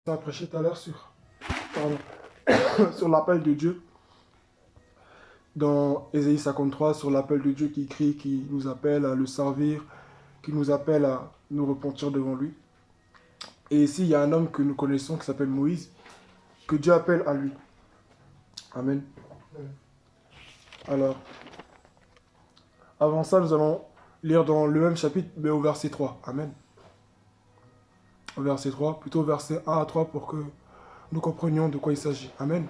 Ça a prêché tout à l'heure pardon, sur l'appel de Dieu, dans Ésaïe 53, sur l'appel de Dieu qui crie, qui nous appelle à le servir, qui nous appelle à nous repentir devant lui. Et ici, il y a un homme que nous connaissons qui s'appelle Moïse, que Dieu appelle à lui. Amen. Alors, avant ça, nous allons lire dans le même chapitre, mais au verset 3. Amen. Au verset 3, plutôt verset 1 à 3 pour que nous comprenions de quoi il s'agit. Amen.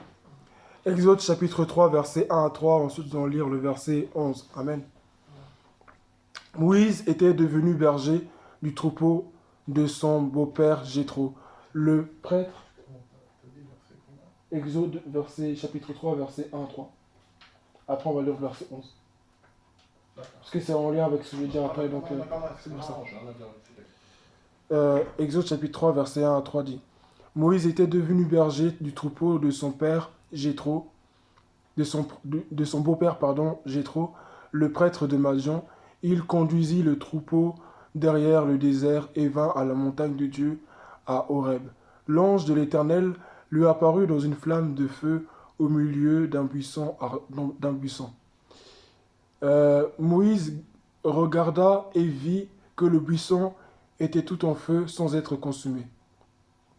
Exode chapitre 3, verset 1 à 3. Ensuite, nous allons lire le verset 11. Amen. Moïse était devenu berger du troupeau de son beau-père Jéthro, le prêtre. Exode chapitre 3, verset 1 à 3. Après, on va lire le verset 11. Parce que c'est en lien avec ce que je vais dire après, donc c'est pour ça. Exode chapitre 3, verset 1 à 3 dit: Moïse était devenu berger du troupeau de son père Jéthro, de son beau-père, Jéthro, le prêtre de Madian. Il conduisit le troupeau derrière le désert et vint à la montagne de Dieu, à Horeb. L'ange de l'Éternel lui apparut dans une flamme de feu au milieu d'un buisson. Moïse regarda et vit que le buisson était tout en feu sans être consumé.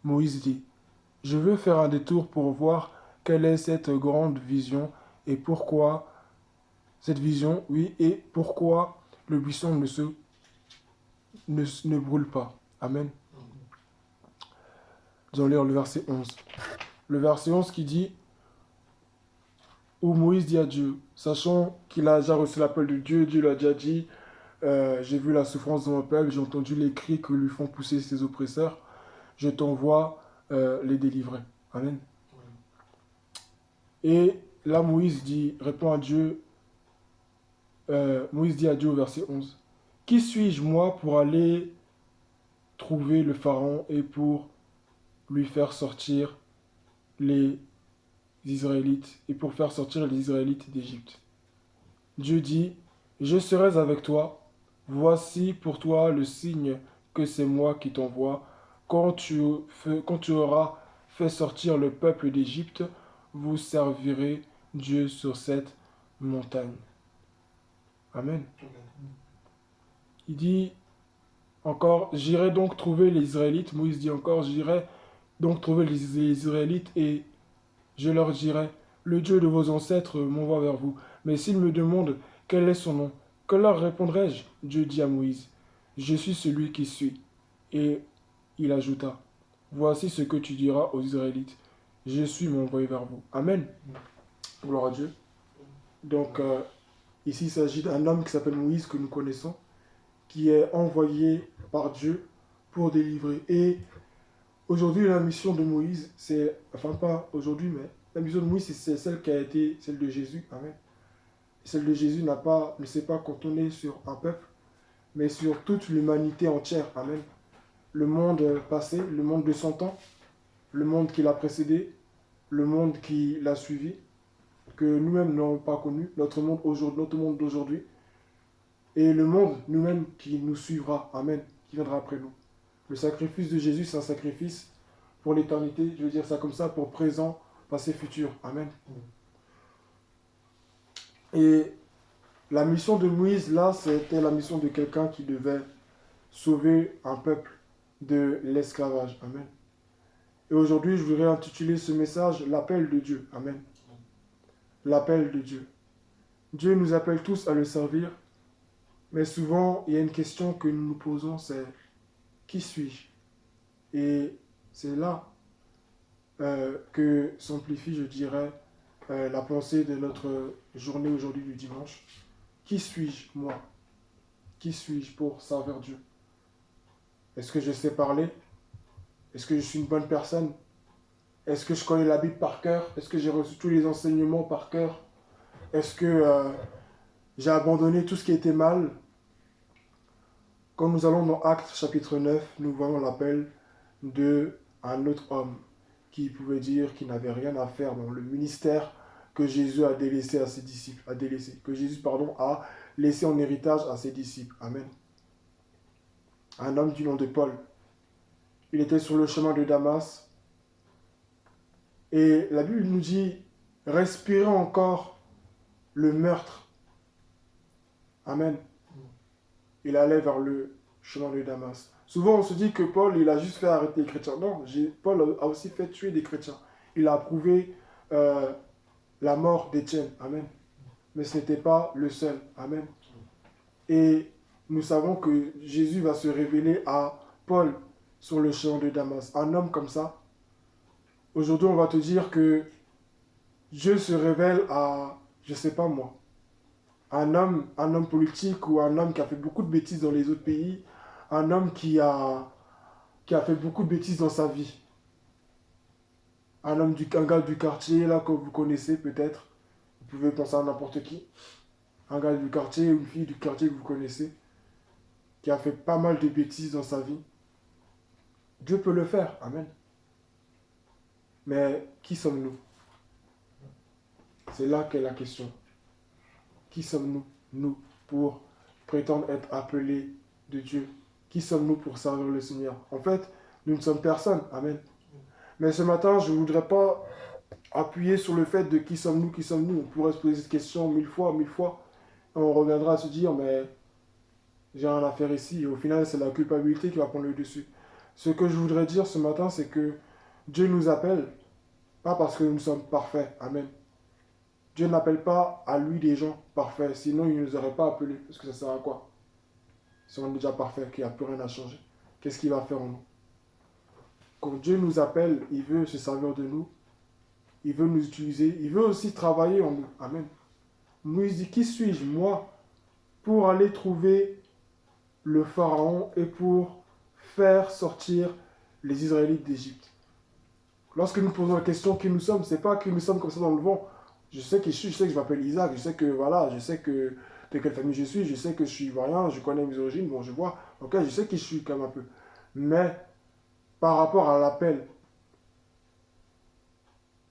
Moïse dit: Je veux faire un détour pour voir quelle est cette grande vision et pourquoi cette vision, oui, et pourquoi le buisson ne brûle pas. Amen. Nous allons lire le verset 11. Le verset 11 qui dit, où Moïse dit à Dieu, sachant qu'il a déjà reçu l'appel de Dieu, Dieu lui a déjà dit, j'ai vu la souffrance de mon peuple, j'ai entendu les cris que lui font pousser ses oppresseurs, je t'envoie les délivrer. Amen. Et là, répond à Dieu, Moïse dit à Dieu au verset 11, qui suis-je moi pour aller trouver le Pharaon et pour lui faire sortir les Israélites et pour faire sortir les Israélites d'Égypte. Dieu dit, je serai avec toi, voici pour toi le signe que c'est moi qui t'envoie. Quand tu auras fait sortir le peuple d'Égypte, vous servirez Dieu sur cette montagne. Amen. Il dit encore, j'irai donc trouver les Israélites. Moïse dit encore, j'irai donc trouver les Israélites et je leur dirai, le Dieu de vos ancêtres m'envoie vers vous. Mais s'ils me demandent quel est son nom, que leur répondrai-je? Dieu dit à Moïse, je suis celui qui suis. Et il ajouta, voici ce que tu diras aux Israélites, je suis m'envoyé vers vous. Amen. Gloire à Dieu. Donc, ici, il s'agit d'un homme qui s'appelle Moïse, que nous connaissons, qui est envoyé par Dieu pour délivrer. Et aujourd'hui, la mission de Moïse, c'est, enfin pas aujourd'hui, mais la mission de Moïse, c'est celle qui a été celle de Jésus. Amen. Celle de Jésus ne s'est pas cantonnée sur un peuple, mais sur toute l'humanité entière. Amen. Le monde passé, le monde de son temps, le monde qui l'a précédé, le monde qui l'a suivi, que nous-mêmes n'avons pas connu, notre monde d'aujourd'hui, et le monde nous-mêmes qui nous suivra. Amen. Qui viendra après nous. Le sacrifice de Jésus, c'est un sacrifice pour l'éternité, je veux dire ça comme ça, pour présent, passé, futur. Amen. Et la mission de Moïse, là, c'était la mission de quelqu'un qui devait sauver un peuple de l'esclavage. Amen. Et aujourd'hui, je voudrais intituler ce message l'appel de Dieu. Amen. L'appel de Dieu. Dieu nous appelle tous à le servir, mais souvent, il y a une question que nous nous posons, c'est qui suis-je? Et c'est là que s'amplifie, je dirais, la pensée de notre journée aujourd'hui du dimanche. Qui suis-je, moi? Qui suis-je pour servir Dieu? Est-ce que je sais parler? Est-ce que je suis une bonne personne? Est-ce que je connais la Bible par cœur? Est-ce que j'ai reçu tous les enseignements par cœur? Est-ce que j'ai abandonné tout ce qui était mal? Quand nous allons dans Actes chapitre 9, nous voyons l'appel d'un autre homme qui pouvait dire qu'il n'avait rien à faire dans le ministère que Jésus a délaissé à ses disciples, que Jésus, a laissé en héritage à ses disciples. Amen. Un homme du nom de Paul. Il était sur le chemin de Damas Et la Bible nous dit, respirez encore le meurtre. Amen. Il allait vers le chemin de Damas. Souvent, on se dit que Paul, il a juste fait arrêter les chrétiens. Non, Paul a aussi fait tuer des chrétiens. Il a approuvé la mort d'Étienne. Amen. Mais ce n'était pas le seul. Amen. Et nous savons que Jésus va se révéler à Paul sur le chemin de Damas. Un homme comme ça. Aujourd'hui, on va te dire que Dieu se révèle à, je ne sais pas moi, un homme politique ou un homme qui a fait beaucoup de bêtises dans les autres pays, un homme qui a fait beaucoup de bêtises dans sa vie. Un gars du quartier, là, que vous connaissez peut-être. Vous pouvez penser à n'importe qui. Un gars du quartier ou une fille du quartier que vous connaissez, qui a fait pas mal de bêtises dans sa vie. Dieu peut le faire. Amen. Mais qui sommes-nous? C'est là qu'est la question. Qui sommes-nous, nous, pour prétendre être appelés de Dieu? Qui sommes-nous pour servir le Seigneur? En fait, nous ne sommes personne. Amen. Mais ce matin, je ne voudrais pas appuyer sur le fait de qui sommes-nous, qui sommes-nous. On pourrait se poser cette question mille fois. Et on reviendra à se dire, mais j'ai rien à faire ici. Et au final, c'est la culpabilité qui va prendre le dessus. Ce que je voudrais dire ce matin, c'est que Dieu nous appelle, pas parce que nous sommes parfaits. Amen. Dieu n'appelle pas à lui des gens parfaits, sinon il ne nous aurait pas appelés. Parce que ça sert à quoi? Si on est déjà parfait, qu'il n'y a plus rien à changer, qu'est-ce qu'il va faire en nous? Quand Dieu nous appelle, il veut se servir de nous, il veut nous utiliser, il veut aussi travailler en nous. Amen. Nous, il dit, qui suis-je, moi, pour aller trouver le Pharaon et pour faire sortir les Israélites d'Égypte? Lorsque nous posons la question qui nous sommes, c'est pas que nous sommes comme ça dans le vent. Je sais qui je suis, je sais que je m'appelle Isaac, je sais que voilà, je sais que de quelle famille je suis, je sais que je suis ivoirien, je connais mes origines, bon je vois, ok, je sais qui je suis quand même un peu. Mais par rapport à l'appel,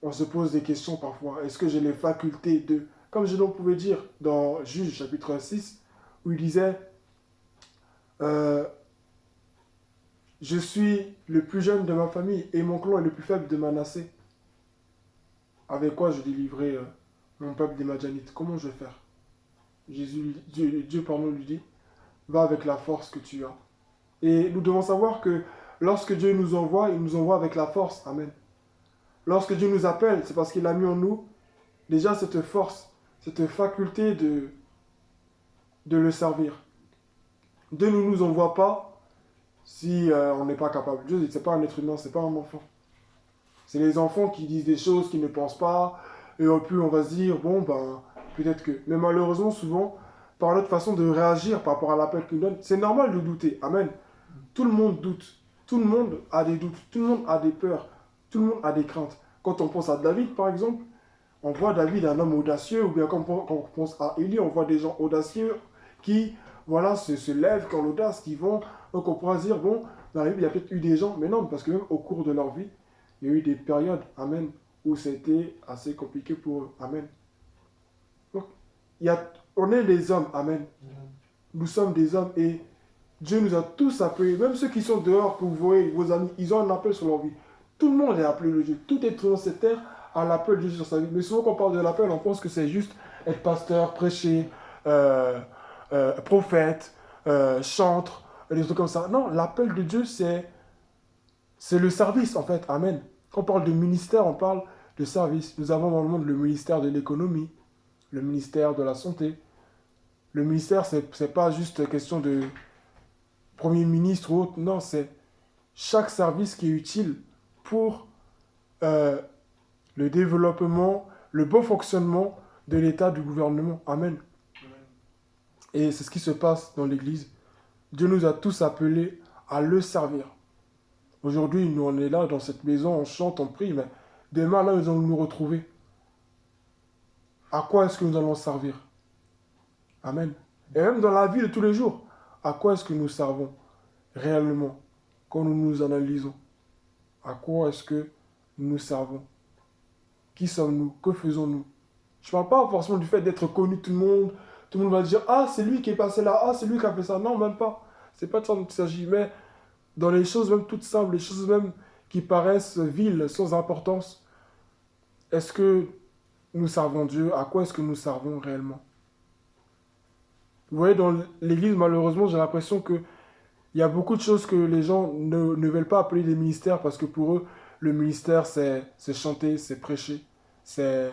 on se pose des questions parfois. Est-ce que j'ai les facultés de... Comme je l'on pouvait dire dans Juge chapitre 6, où il disait je suis le plus jeune de ma famille et mon clan est le plus faible de Manassé. Avec quoi je délivrerai mon peuple des Madianites? Comment je vais faire? Dieu pardon, lui dit, va avec la force que tu as. Et nous devons savoir que lorsque Dieu nous envoie, il nous envoie avec la force. Amen. Lorsque Dieu nous appelle, c'est parce qu'il a mis en nous déjà cette force, cette faculté de le servir. Dieu ne nous envoie pas si on n'est pas capable. Dieu, ce n'est pas un être humain, ce n'est pas un enfant. C'est les enfants qui disent des choses qu'ils ne pensent pas, et puis on va se dire, bon, ben, peut-être que... Mais malheureusement, souvent, par notre façon de réagir par rapport à l'appel qu'il donne, c'est normal de douter. Amen. Tout le monde doute. Tout le monde a des doutes. Tout le monde a des peurs. Tout le monde a des craintes. Quand on pense à David, par exemple, on voit David un homme audacieux, ou bien quand on pense à Élie, on voit des gens audacieux qui, voilà, se lèvent quand l'audace, qui vont... Donc on pourra se dire, bon, dans la Bible, il y a peut-être eu des gens, mais non, parce que même au cours de leur vie, il y a eu des périodes, amen, où c'était assez compliqué pour eux, amen. Donc, on est des hommes, amen. Nous sommes des hommes et Dieu nous a tous appelés, même ceux qui sont dehors, que vous voyez, vos amis, ils ont un appel sur leur vie. Tout le monde est appelé de Dieu. Tout être dans cette terre a l'appel de Dieu sur sa vie. Mais souvent, quand on parle de l'appel, on pense que c'est juste être pasteur, prêcher, prophète, chantre, des trucs comme ça. Non, l'appel de Dieu, c'est le service, en fait. Amen. Quand on parle de ministère, on parle de service. Nous avons dans le monde le ministère de l'économie, le ministère de la santé. Le ministère, c'est pas juste question de premier ministre ou autre. Non, c'est chaque service qui est utile pour le développement, le bon fonctionnement de l'État, du gouvernement. Amen. Et c'est ce qui se passe dans l'Église. Dieu nous a tous appelés à le servir. Aujourd'hui, nous, on est là, dans cette maison, on chante, on prie, mais demain, là, nous allons nous retrouver. À quoi est-ce que nous allons servir? Amen. Et même dans la vie de tous les jours, à quoi est-ce que nous servons réellement quand nous nous analysons? À quoi est-ce que nous servons? Qui sommes-nous? Que faisons-nous? Je ne parle pas forcément du fait d'être connu tout le monde. Tout le monde va dire, ah, c'est lui qui est passé là, ah, c'est lui qui a fait ça. Non, même pas. C'est pas de ça dont il s'agit. Mais dans les choses même toutes simples, les choses même qui paraissent viles, sans importance, est-ce que nous servons Dieu? À quoi est-ce que nous servons réellement? Vous voyez, dans l'Église, malheureusement, j'ai l'impression que il y a beaucoup de choses que les gens ne veulent pas appeler des ministères parce que pour eux, le ministère, c'est chanter, c'est prêcher, c'est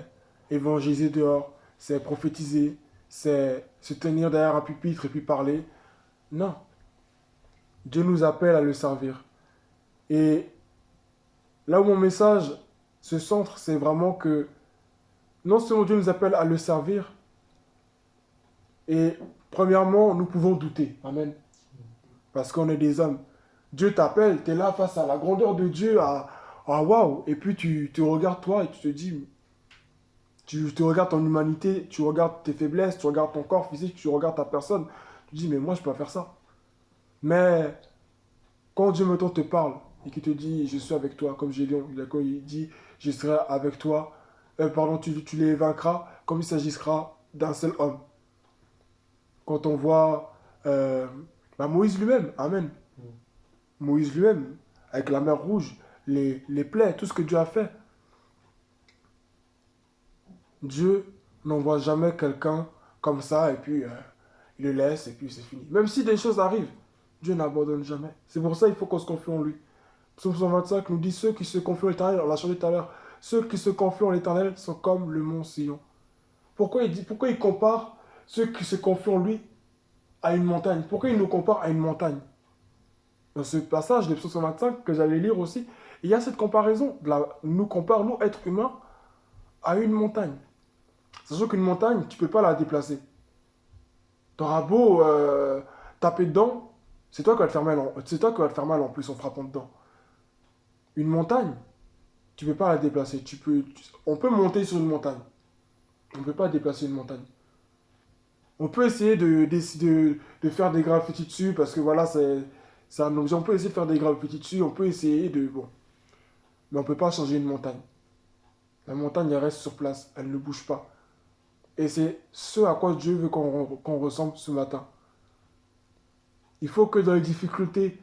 évangéliser dehors, c'est prophétiser, c'est se tenir derrière un pupitre et puis parler. Non, Dieu nous appelle à le servir. Et là où mon message se centre, c'est vraiment que non seulement Dieu nous appelle à le servir, et premièrement, nous pouvons douter. Amen. Parce qu'on est des hommes. Dieu t'appelle, tu es là face à la grandeur de Dieu, à waouh. Et puis tu te regardes toi et tu te dis, tu te regardes ton humanité, tu regardes tes faiblesses, tu regardes ton corps physique, tu regardes ta personne. Tu te dis, mais moi je peux pas faire ça. Mais quand Dieu maintenant te parle et qu'il te dit, je suis avec toi, comme Gédéon, quand il dit, je serai avec toi, pardon, tu les vaincras, comme il s'agira d'un seul homme. Quand on voit Moïse lui-même, Amen. Moïse lui-même, avec la mer rouge, les plaies, tout ce que Dieu a fait. Dieu n'envoie jamais quelqu'un comme ça et puis il le laisse et puis c'est fini. Même si des choses arrivent, Dieu n'abandonne jamais. C'est pour ça qu'il faut qu'on se confie en lui. Psaume 125 nous dit ceux qui se confient en l'éternel, on l'a chanté tout à l'heure, ceux qui se confient en l'éternel sont comme le mont Sion. Pourquoi il compare ceux qui se confient en lui à une montagne? Pourquoi il nous compare à une montagne? Dans ce passage de Psaume 125 que j'allais lire aussi, il y a cette comparaison. Nous compare, nous, êtres humains, à une montagne. Sachant qu'une montagne, tu ne peux pas la déplacer. Tu auras beau taper dedans, c'est toi qui vas te faire mal c'est toi qui vas te faire mal en plus en frappant dedans. Une montagne, tu ne peux pas la déplacer. On peut monter sur une montagne. On ne peut pas déplacer une montagne. On peut essayer de faire des graffitis dessus parce que voilà, c'est un objet. On peut essayer de faire des graffitis dessus, on peut essayer de... Bon. Mais on ne peut pas changer une montagne. La montagne, elle reste sur place, elle ne bouge pas. Et c'est ce à quoi Dieu veut qu'on ressemble ce matin. Il faut que dans les difficultés,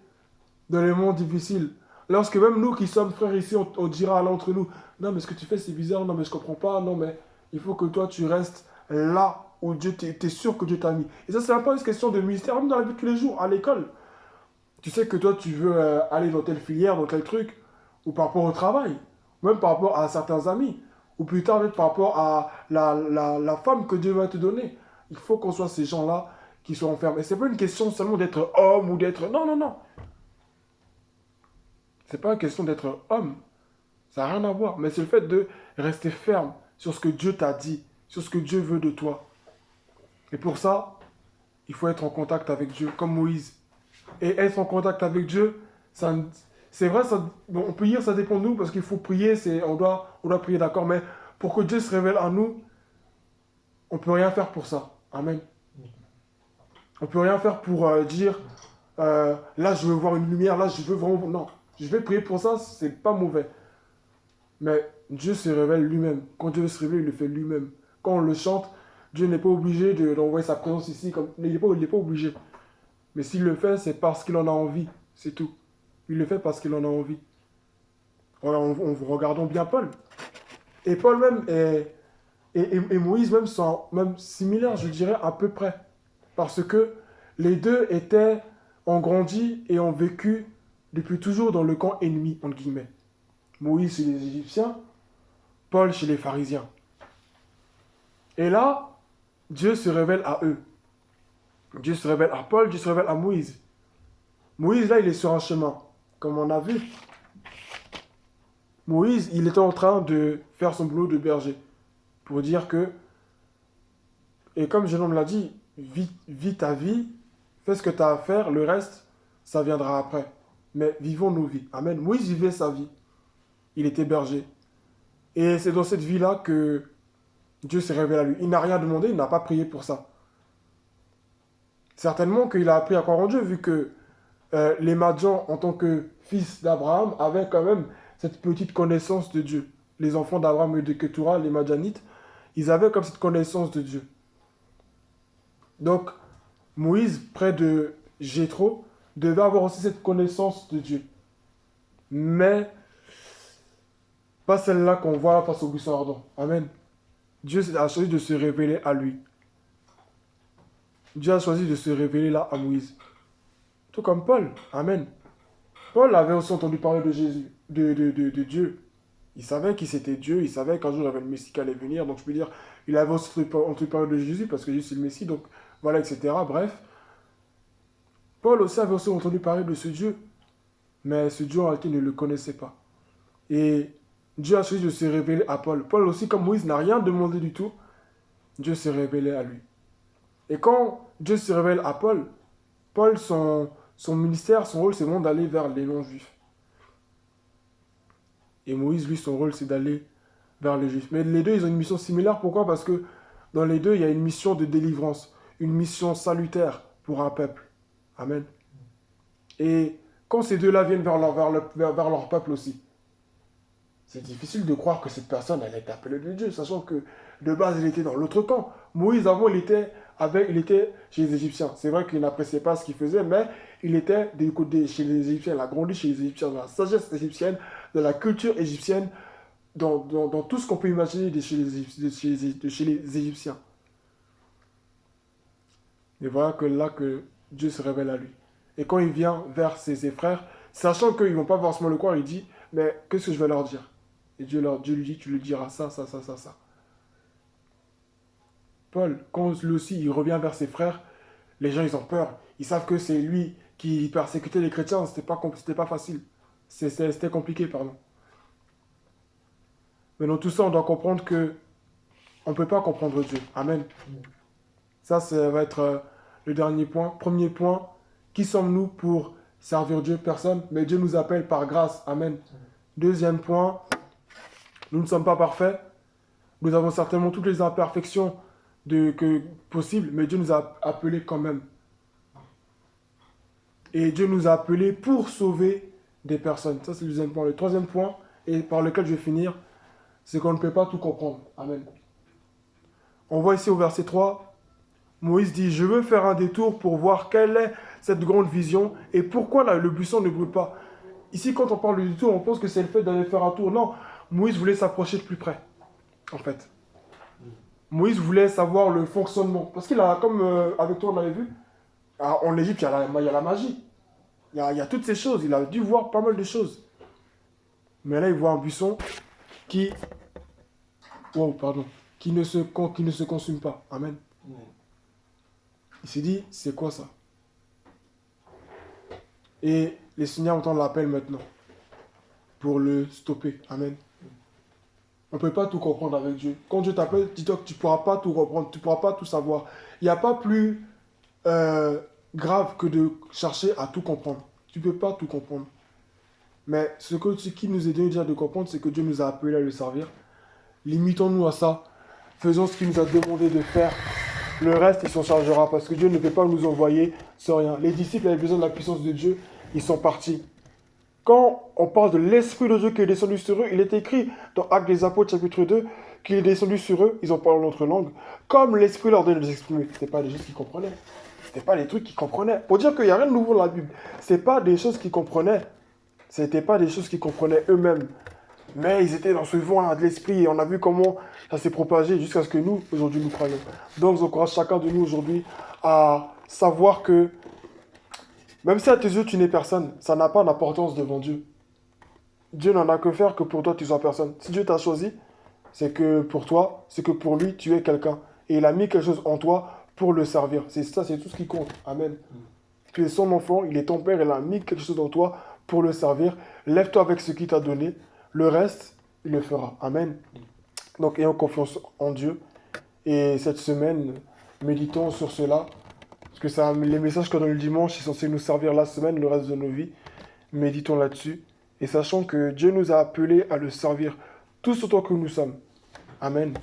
dans les moments difficiles, lorsque même nous qui sommes frères ici, on dira entre nous, non mais ce que tu fais c'est bizarre, non mais je comprends pas, non mais il faut que toi tu restes là où Dieu t'es sûr que Dieu t'a mis. Et ça c'est même pas une question de ministère, même dans la vie de tous les jours, à l'école. Tu sais que toi tu veux aller dans telle filière, dans tel truc, ou par rapport au travail, ou même par rapport à certains amis, ou plus tard même par rapport à la femme que Dieu va te donner. Il faut qu'on soit ces gens-là qui sont fermes. Et c'est pas une question seulement d'être homme ou d'être... Non, non, non. C'est pas une question d'être homme. Ça n'a rien à voir. Mais c'est le fait de rester ferme sur ce que Dieu t'a dit, sur ce que Dieu veut de toi. Et pour ça, il faut être en contact avec Dieu, comme Moïse. Et être en contact avec Dieu, c'est vrai, bon, on peut dire ça dépend de nous, parce qu'il faut prier, on doit prier, d'accord, mais pour que Dieu se révèle à nous, on ne peut rien faire pour ça. Amen. On ne peut rien faire pour dire, là je veux voir une lumière, là je veux vraiment... Non, je vais prier pour ça, c'est pas mauvais. Mais Dieu se révèle lui-même. Quand Dieu se révèle, il le fait lui-même. Quand on le chante, Dieu n'est pas obligé d'envoyer sa présence ici. Il n'est pas obligé. Mais s'il le fait, c'est parce qu'il en a envie. C'est tout. Il le fait parce qu'il en a envie. Regardons bien Paul. Et Paul même et Moïse même sont même similaires, je dirais, à peu près. Parce que les deux ont grandi et ont vécu depuis toujours dans le camp ennemi, entre guillemets. Moïse chez les Égyptiens, Paul chez les pharisiens. Et là, Dieu se révèle à eux. Dieu se révèle à Paul, Dieu se révèle à Moïse. Moïse, là, il est sur un chemin. Comme on a vu, Moïse, il était en train de faire son boulot de berger. Pour dire que, et comme Jésus me l'a dit, vis ta vie, fais ce que tu as à faire, le reste, ça viendra après. Mais vivons nos vies. Amen. Moïse vivait sa vie. Il était berger. Et c'est dans cette vie-là que Dieu s'est révélé à lui. Il n'a rien demandé, il n'a pas prié pour ça. Certainement qu'il a appris à croire en Dieu, vu que les Madians, en tant que fils d'Abraham, avaient quand même cette petite connaissance de Dieu. Les enfants d'Abraham et de Ketura, les Madianites, ils avaient comme cette connaissance de Dieu. Donc, Moïse, près de Jéthro, devait avoir aussi cette connaissance de Dieu. Mais Pas celle-là qu'on voit face au buisson ardent. Amen. Dieu a choisi de se révéler à lui. Dieu a choisi de se révéler là à Moïse. Tout comme Paul. Amen. Paul avait aussi entendu parler de Jésus, de Dieu. Il savait qui c'était Dieu, il savait qu'un jour il y avait le Messie qui allait venir. Donc je peux dire, il avait aussi entendu parler de Jésus parce que Jésus c'est le Messie. Donc voilà, etc. Bref. Paul aussi avait aussi entendu parler de ce Dieu. Mais ce Dieu en réalité ne le connaissait pas. Et Dieu a choisi de se révéler à Paul. Paul aussi, comme Moïse, n'a rien demandé du tout. Dieu s'est révélé à lui. Et quand Dieu se révèle à Paul, Paul, son ministère, son rôle, c'est vraiment d'aller vers les non-juifs. Et Moïse, lui, son rôle, c'est d'aller vers les juifs. Mais les deux, ils ont une mission similaire. Pourquoi? Parce que dans les deux, il y a une mission de délivrance, une mission salutaire pour un peuple. Amen. Et quand ces deux-là viennent vers leur peuple aussi, c'est difficile de croire que cette personne, elle est appelée de Dieu, sachant que de base, il était dans l'autre camp. Moïse, avant, il était chez les Égyptiens. C'est vrai qu'il n'appréciait pas ce qu'il faisait, mais il était chez les Égyptiens. Il a grandi chez les Égyptiens, dans la sagesse égyptienne, dans la culture égyptienne, dans tout ce qu'on peut imaginer de chez les Égyptiens. Et voilà que Dieu se révèle à lui. Et quand il vient vers ses frères, sachant qu'ils ne vont pas forcément le croire, il dit, mais qu'est-ce que je vais leur dire? Et Dieu lui dit, tu lui diras ça, ça, ça, ça, ça. Paul, quand lui aussi il revient vers ses frères, les gens ils ont peur. Ils savent que c'est lui qui persécutait les chrétiens, c'était pas facile. C'était compliqué, pardon. Mais dans tout ça, on doit comprendre que on ne peut pas comprendre Dieu. Amen. Ça va être le dernier point. Premier point, qui sommes-nous pour servir Dieu? Personne, mais Dieu nous appelle par grâce. Amen. Deuxième point, nous ne sommes pas parfaits. Nous avons certainement toutes les imperfections possibles, mais Dieu nous a appelés quand même. Et Dieu nous a appelés pour sauver des personnes. Ça, c'est le deuxième point. Le troisième point, et par lequel je vais finir, c'est qu'on ne peut pas tout comprendre. Amen. On voit ici au verset 3, Moïse dit, je veux faire un détour pour voir quelle est cette grande vision et pourquoi là, le buisson ne brûle pas. Ici, quand on parle de détour, on pense que c'est le fait d'aller faire un tour. Non, Moïse voulait s'approcher de plus près, en fait. Moïse voulait savoir le fonctionnement. Parce qu'il a, comme avec toi on l'avait vu, en Égypte, il y a la magie. Il y a toutes ces choses. Il a dû voir pas mal de choses. Mais là, il voit un buisson qui ne se consume pas. Amen. Il s'est dit, c'est quoi ça? Et les Seigneurs entendent l'appel maintenant pour le stopper. Amen. On ne peut pas tout comprendre avec Dieu. Quand Dieu t'appelle, dis-toi que tu ne pourras pas tout comprendre, tu ne pourras pas tout savoir. Il n'y a pas plus grave que de chercher à tout comprendre. Tu ne peux pas tout comprendre. Mais ce qui nous est donné déjà de comprendre, c'est que Dieu nous a appelés à le servir. Limitons-nous à ça. Faisons ce qu'il nous a demandé de faire. Le reste, il s'en chargera parce que Dieu ne peut pas nous envoyer sans rien. Les disciples avaient besoin de la puissance de Dieu. Ils sont partis. Quand on parle de l'Esprit de Dieu qui est descendu sur eux, il est écrit dans Actes des Apôtres, chapitre 2, qu'il est descendu sur eux, ils ont parlé notre langue, comme l'Esprit leur donnait de les exprimer. Ce n'était pas des choses qu'ils comprenaient. Ce n'était pas des trucs qu'ils comprenaient. Pour dire qu'il n'y a rien de nouveau dans la Bible. Ce n'était pas des choses qu'ils comprenaient. Ce n'était pas des choses qu'ils comprenaient eux-mêmes. Mais ils étaient dans ce vent de l'Esprit et on a vu comment ça s'est propagé jusqu'à ce que nous, aujourd'hui, nous croyons. Donc, j'encourage chacun de nous aujourd'hui à savoir que même si à tes yeux, tu n'es personne, ça n'a pas d'importance devant Dieu. Dieu n'en a que faire que pour toi, tu sois personne. Si Dieu t'a choisi, c'est que pour toi, c'est que pour lui, tu es quelqu'un. Et il a mis quelque chose en toi pour le servir. C'est ça, c'est tout ce qui compte. Amen. Tu es son enfant, il est ton père, il a mis quelque chose en toi pour le servir. Lève-toi avec ce qu'il t'a donné. Le reste, il le fera. Amen. Donc, ayons confiance en Dieu. Et cette semaine, méditons sur cela. Parce que les messages qu'on donne le dimanche sont censés nous servir la semaine, le reste de nos vies. Méditons là-dessus. Et sachant que Dieu nous a appelés à le servir tous autant que nous sommes. Amen.